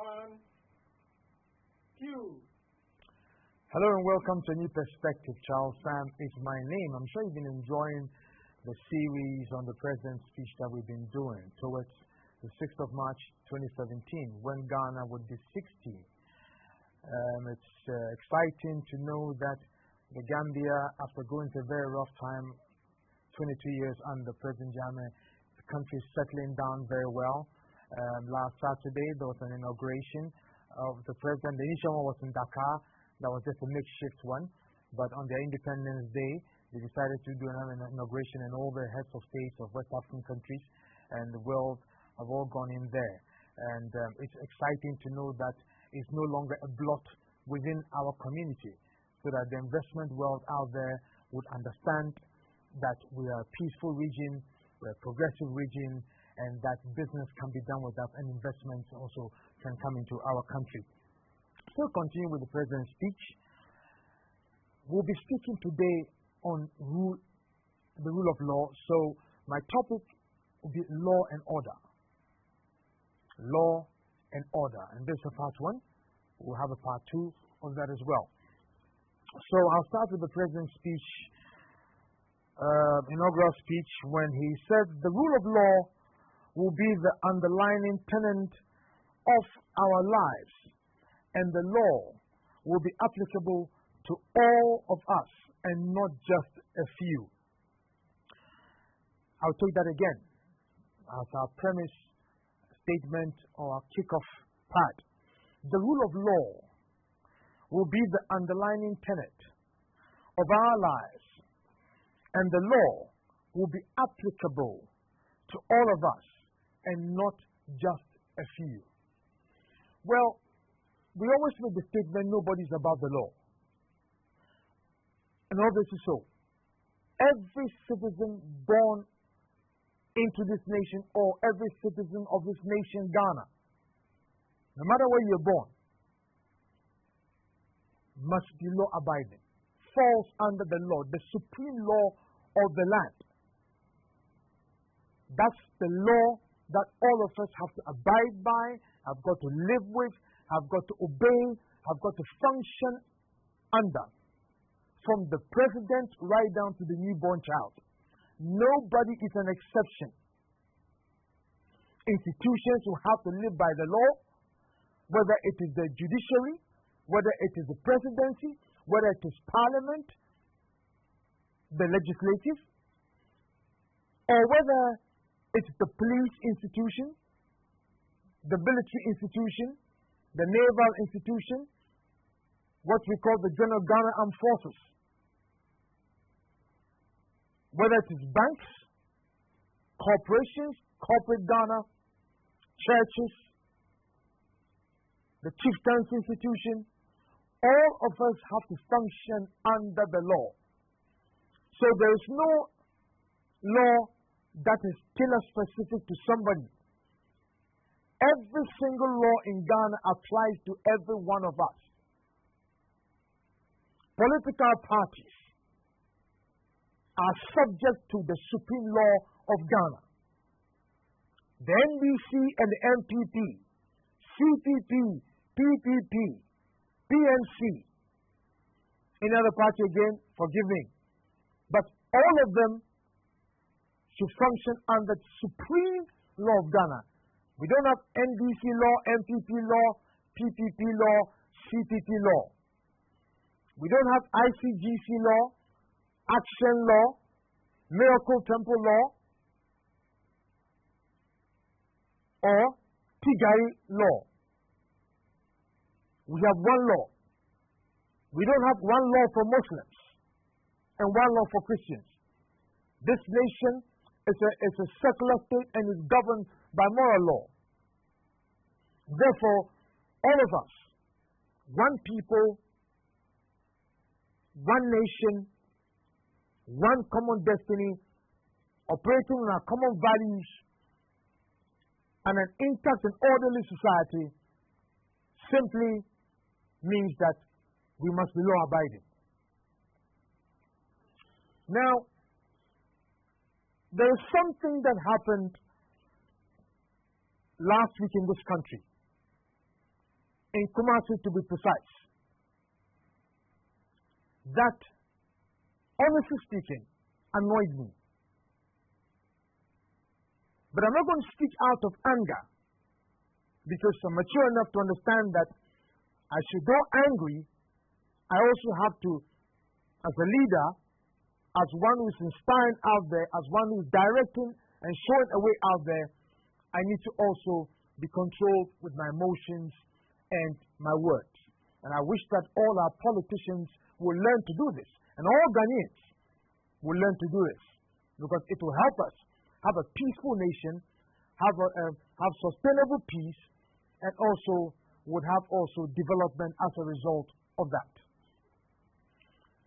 One, two. Hello and welcome to A New Perspective. Charles Sam is my name. I'm sure you've been enjoying the series on the President's speech that we've been doing towards the 6th of March 2017 when Ghana would be 60. It's exciting to know that the Gambia, after going through a very rough time, 22 years under President Jammeh, the country is settling down very well. Last Saturday, there was an inauguration of the president. The initial one was in Dakar. That was just a makeshift one. But on their Independence Day, they decided to do an inauguration, and all the heads of states of West African countries and the world have all gone in there. And it's exciting to know that it's no longer a blot within our community, so that the investment world out there would understand that we are a peaceful region, we're a progressive region, and that business can be done with us, and investments also can come into our country. Still continue with the President's speech. We'll be speaking today on the rule of law. So my topic will be law and order. Law and order. And this is part one. We'll have a part two of that as well. So I'll start with the President's speech, inaugural speech, when he said the rule of law will be the underlying tenet of our lives, and the law will be applicable to all of us and not just a few. I'll take that again as our premise statement or our kickoff part. The rule of law will be the underlying tenet of our lives, and the law will be applicable to all of us and not just a few. Well, we always make the statement nobody's above the law. And all this is so. Every citizen born into this nation, or every citizen of this nation, Ghana, no matter where you're born, must be law abiding, falls under the law, the supreme law of the land. That's the law that all of us have to abide by, have got to live with, have got to obey, have got to function under, from the president right down to the newborn child. Nobody is an exception. Institutions will have to live by the law, whether it is the judiciary, whether it is the presidency, whether it is parliament, the legislative, or whether it's the police institution, the military institution, the naval institution, what we call the General Ghana Armed Forces. Whether it is banks, corporations, corporate Ghana, churches, the chieftain's institution, all of us have to function under the law. So there is no law that is tailor-specific to somebody. Every single law in Ghana applies to every one of us. Political parties are subject to the supreme law of Ghana. The NDC and the MPP, CPP, PPP, PNC, another party again, forgive me, but all of them should function under the supreme law of Ghana. We don't have NDC law, MPP law, PPP law, CPP law. We don't have ICGC law, Action law, Miracle Temple law, or Tigari law. We have one law. We don't have one law for Muslims and one law for Christians. This nation is a secular state and is governed by moral law. Therefore, all of us, one people, one nation, one common destiny, operating on our common values, and an intact and orderly society simply means that we must be law-abiding. Now, there is something that happened last week in this country. in Kumasi to be precise, that, honestly speaking, annoyed me. But I'm not going to speak out of anger, because I'm mature enough to understand that I should go angry. I also have to, as a leader, as one who is inspiring out there, as one who is directing and showing a way out there, I need to also be controlled with my emotions and my words. And I wish that all our politicians will learn to do this, and all Ghanaians will learn to do this, because it will help us have a peaceful nation, have sustainable peace, and also would have also development as a result of that.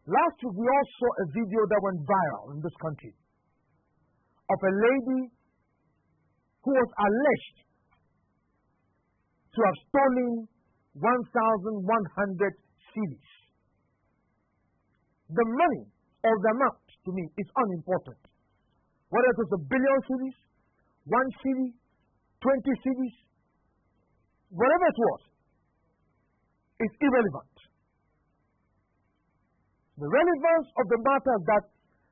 Last week we all saw a video that went viral in this country of a lady who was alleged to have stolen 1,100 cedis. The money or the amount to me is unimportant. Whether it is a billion cedis, 1 cedi, 20 cedis, whatever it was, is irrelevant. The relevance of the matter is that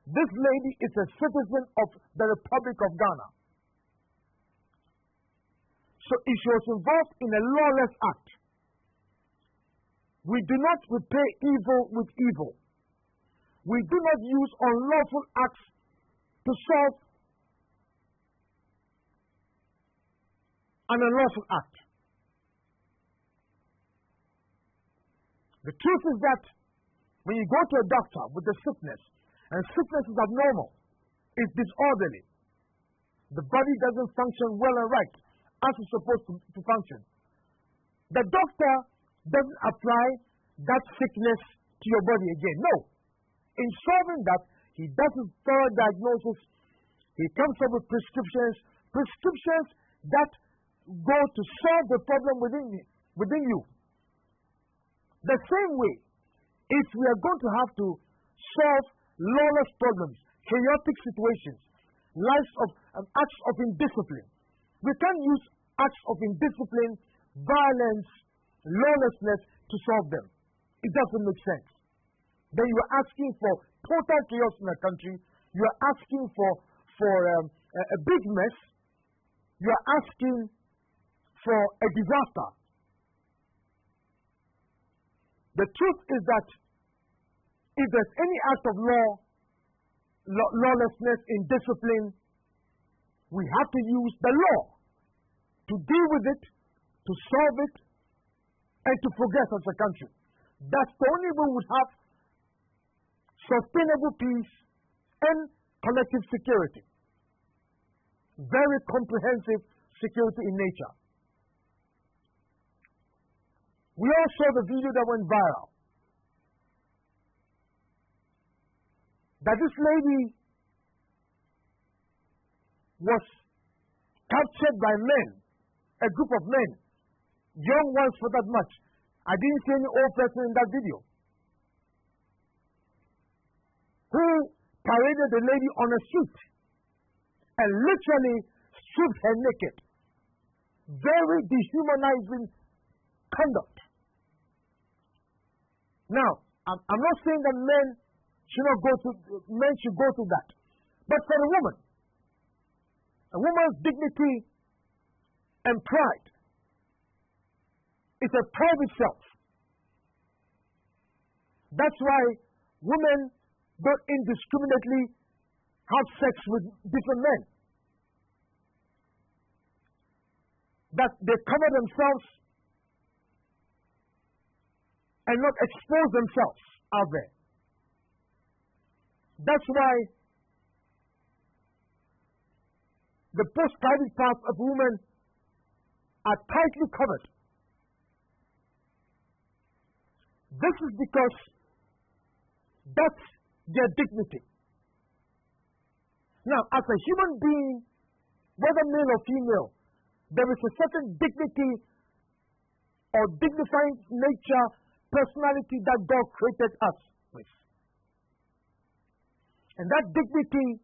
this lady is a citizen of the Republic of Ghana. So if she was involved in a lawless act, we do not repay evil with evil. We do not use unlawful acts to solve an unlawful act. The truth is that when you go to a doctor with a sickness, and sickness is abnormal, it's disorderly, the body doesn't function well and right as it's supposed to function, the doctor doesn't apply that sickness to your body again. No. In solving that, he does a thorough diagnosis. He comes up with prescriptions that go to solve the problem within you. The same way, if we are going to have to solve lawless problems, chaotic situations, acts of indiscipline, we can't use acts of indiscipline, violence, lawlessness to solve them. It doesn't make sense. Then you are asking for total chaos in the country. You are asking for a big mess. You are asking for a disaster. The truth is that if there's any act of lawlessness, indiscipline, we have to use the law to deal with it, to solve it, and to progress as a country. That's the only way we would have sustainable peace and collective security. Very comprehensive security in nature. We all saw the video that went viral. That this lady was captured by men, a group of men, young ones for that much. I didn't see any old person in that video, who paraded the lady on a street and literally stripped her naked. Very dehumanizing conduct. Now, I'm not saying that men should go through that. But for a woman's dignity and pride is a private self. That's why women don't indiscriminately have sex with different men. That they cover themselves and not expose themselves out there. That's why the post-private parts of women are tightly covered. This is because that's their dignity. Now, as a human being, whether male or female, there is a certain dignity or dignifying nature, personality that God created us with. And that dignity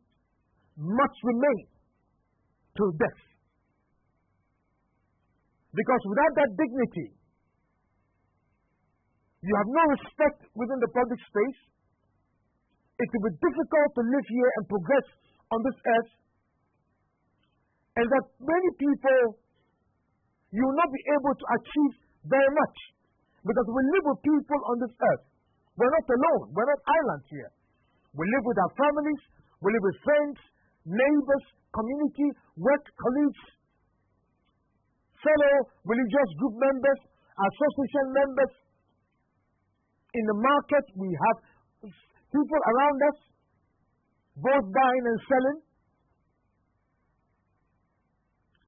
must remain till death. Because without that dignity, You have no respect within the public space. It will be difficult to live here and progress on this earth. And that many people, you will not be able to achieve very much. Because we live with people on this earth. We're not alone. We're not islands here. We live with our families. We live with friends, neighbors, community, work colleagues, fellow religious group members, association members. In the market, we have people around us, both buying and selling.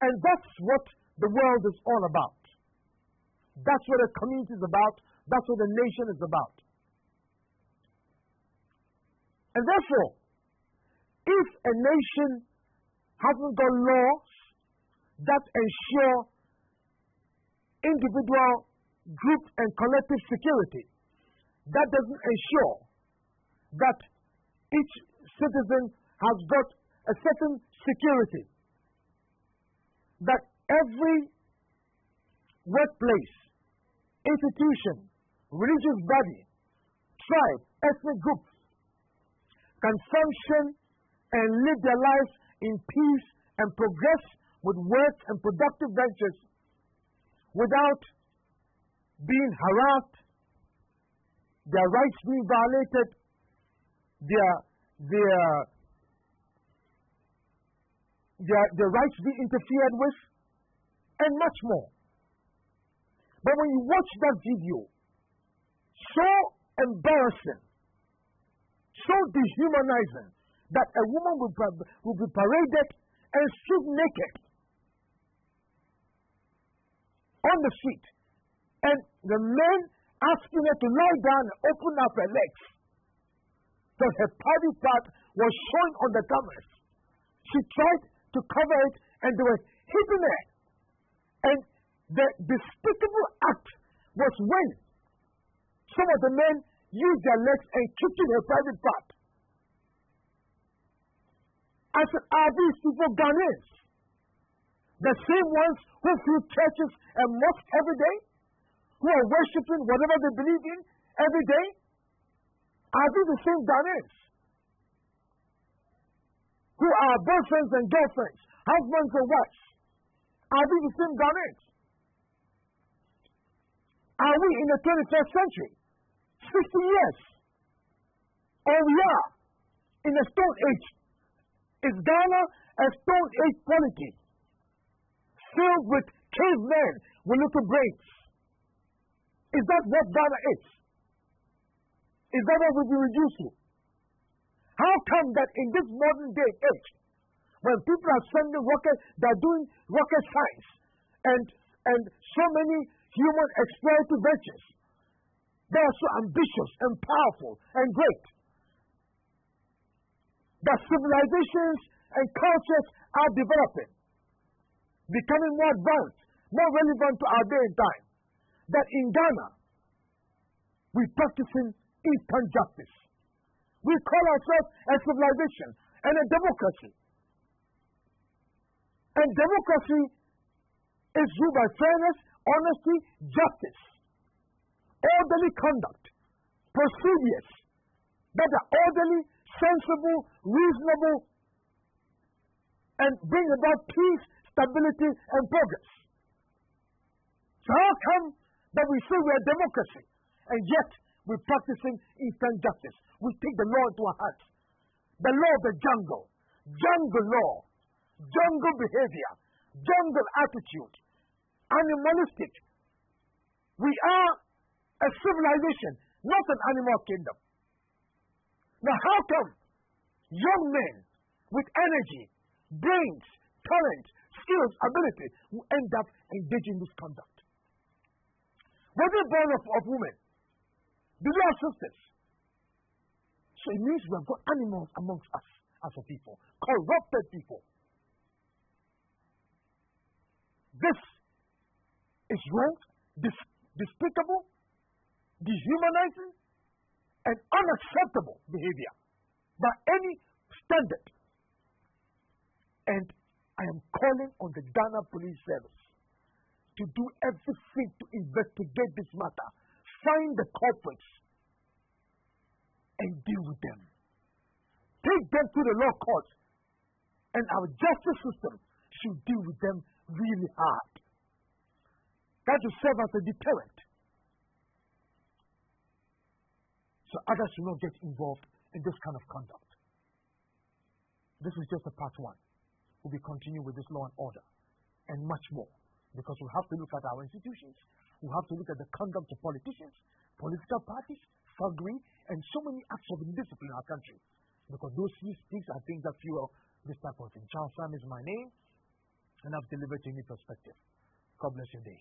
And that's what the world is all about. That's what a community is about. That's what a nation is about. And therefore, if a nation hasn't got laws that ensure individual, group, and collective security, that doesn't ensure that each citizen has got a certain security, that every workplace, institution, religious body, tribe, ethnic group can function and live their lives in peace and progress with work and productive ventures without being harassed, their rights being violated, their rights being interfered with, and much more. But when you watch that video, so embarrassing, so dehumanizing, that a woman will be paraded and stripped naked on the street, and the men asking her to lie down and open up her legs, because her private part was showing on the cameras. She tried to cover it, and they were hitting her. And the despicable act was when some of the men used their legs and kicked in her private part. I said, are these people Ghanaians? The same ones who fill churches and mosques every day? Who are worshipping whatever they believe in every day? Are these the same Ghanaians? Who are boyfriends and girlfriends, husbands and wives? Are these the same Ghanaians? Are we in the 21st century? 60 years? Or we are in the Stone Age? Is Ghana a Stone Age polity filled with cavemen with little brains? Is that what Ghana is? Is that what we've been reduced to? How come that in this modern day age, when people are sending rockets, they're doing rocket science and so many human explorative ventures, they are so ambitious and powerful and great, that civilizations and cultures are developing, becoming more advanced, more relevant to our day and time, that in Ghana, we're practicing instant justice. We call ourselves a civilization and a democracy. And democracy is ruled by fairness, honesty, justice, orderly conduct, procedures that are orderly, sensible, reasonable, and bring about peace, stability, and progress. So how come that we say we're a democracy, and yet we're practicing instant justice? We take the law into our hands. The law of the jungle law, jungle behavior, jungle attitude, animalistic. We are a civilization, not an animal kingdom. Now how come young men with energy, brains, talent, skills, ability will end up engaging in this conduct? Were they born of women? Do they have sisters? So it means we have got animals amongst us as a people, corrupted people. This is wrong, despicable, dehumanizing, and unacceptable behavior by any standard. And I am calling on the Ghana Police Service to do everything to investigate this matter find the culprits and deal with them. Take them to the law court, and our justice system should deal with them really hard. That will serve as a deterrent. So others should not get involved in this kind of conduct. This is just a part one. We'll be continuing with this law and order and much more, because we have to look at our institutions. We have to look at the conduct of politicians, political parties, thuggery, and so many acts of indiscipline in our country. Because these are things that fuel this type of thing. Charles Sam is my name, and I've delivered to you perspective. God bless your day.